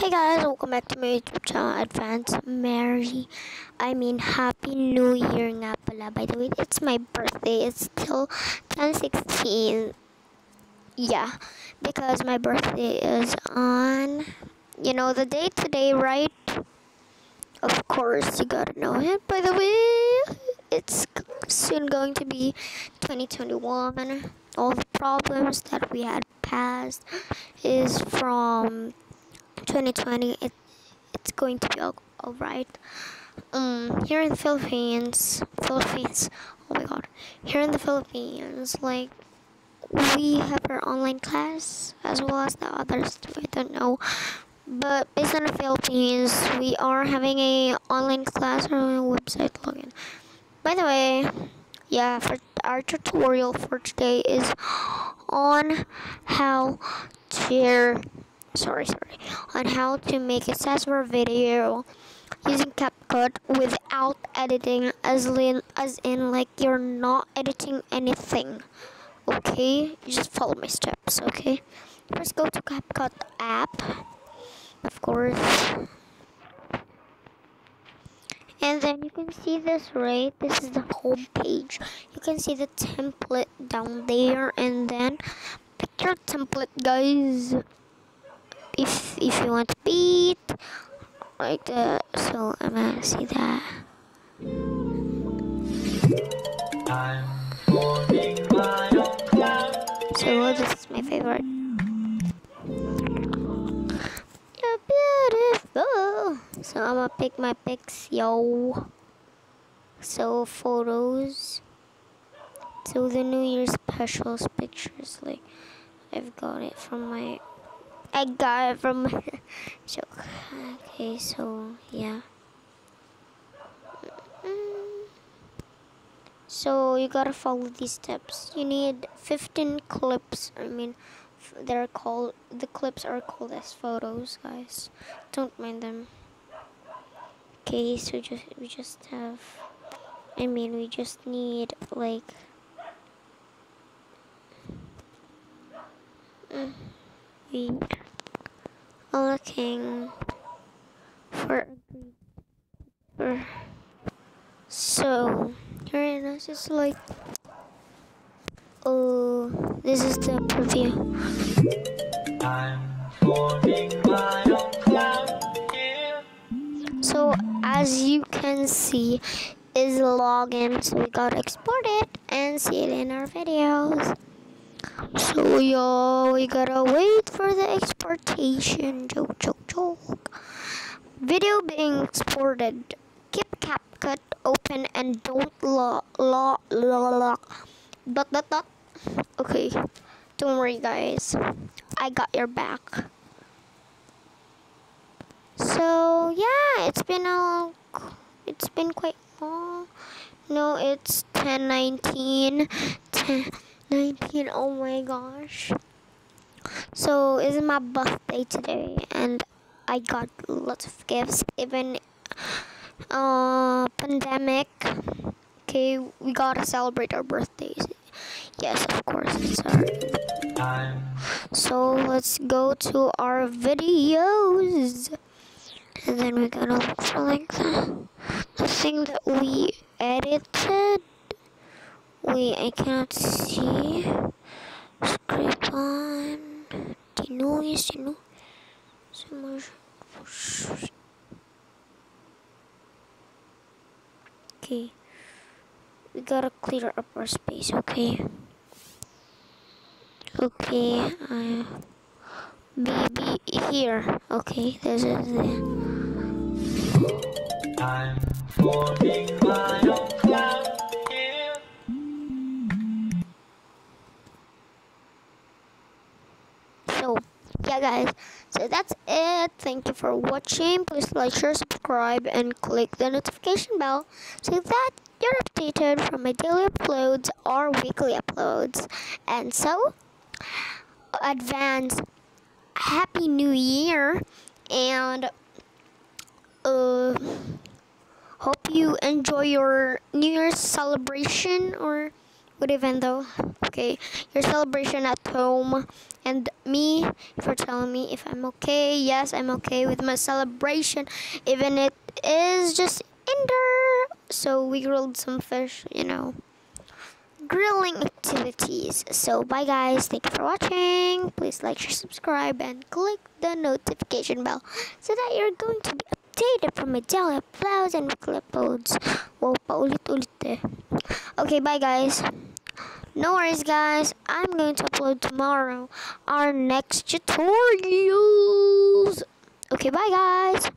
Hey guys, welcome back to my YouTube channel, Happy New Year nga pala. By the way, it's my birthday. It's still 10/16. Yeah, because my birthday is on, the date today, right? Of course, you gotta know it. By the way, it's soon going to be 2021. All the problems that we had passed is from 2020. It's going to be all right. Here in the Philippines. Oh my God. Here in the Philippines, like, we have our online class as well as the others. I don't know, but based on the Philippines, we are having a online class or a website login. By the way, yeah, for our tutorial for today is on how to on how to make a sasswar video using CapCut without editing, as in like you're not editing anything. Okay, you just follow my steps. Okay, first go to CapCut app, of course, and then you can see this, right? This is the home page. You can see the template down there, and then pick your template, guys. If you want to beat like that, so I'm gonna see that. So this is my favorite. You're beautiful. So I'm gonna pick my pics, yo. So photos. So the New Year's specials pictures, like I got it from so okay, so yeah. So you gotta follow these steps. You need 15 clips. The clips are called as photos, guys. Don't mind them. Okay, so we just need like we are looking for so here it is. It's like, oh, this is the preview. So as you can see, is login. So we gotta export it and see it in our videos. So yo, we gotta wait for the exportation. Joke. Video being exported. Keep CapCut open and don't lock. Okay, don't worry, guys. I got your back. So yeah, it's been quite long. No, it's 10/19. 10/19. Oh my gosh. So it's my birthday today, and I got lots of gifts. Even pandemic. Okay, we gotta celebrate our birthdays. Yes, of course. So let's go to our videos, and then we're gonna look for like the thing that we edited. Wait, I cannot see. Script on. Yes. Okay, we gotta clear up our space. Okay, baby here. Okay, this is it. I'm forming my own cloud here. So yeah, guys, so that's it. Thank you for watching. Please like, share, subscribe, and click the notification bell so that you're updated from my daily uploads or weekly uploads. And so, advance Happy New Year, and hope you enjoy your New Year's celebration or Good event though. Okay, your celebration at home, and me, if you're telling me if I'm okay, yes, I'm okay with my celebration, even it is just indoor. So we grilled some fish, grilling activities. So bye guys, thank you for watching. Please like, share, subscribe, and click the notification bell so that you're going to be updated from my daily uploads and weekly uploads. Wow, paulit-ulit eh. Okay, bye guys. No worries guys, I'm going to upload tomorrow our next tutorials. Okay, bye guys.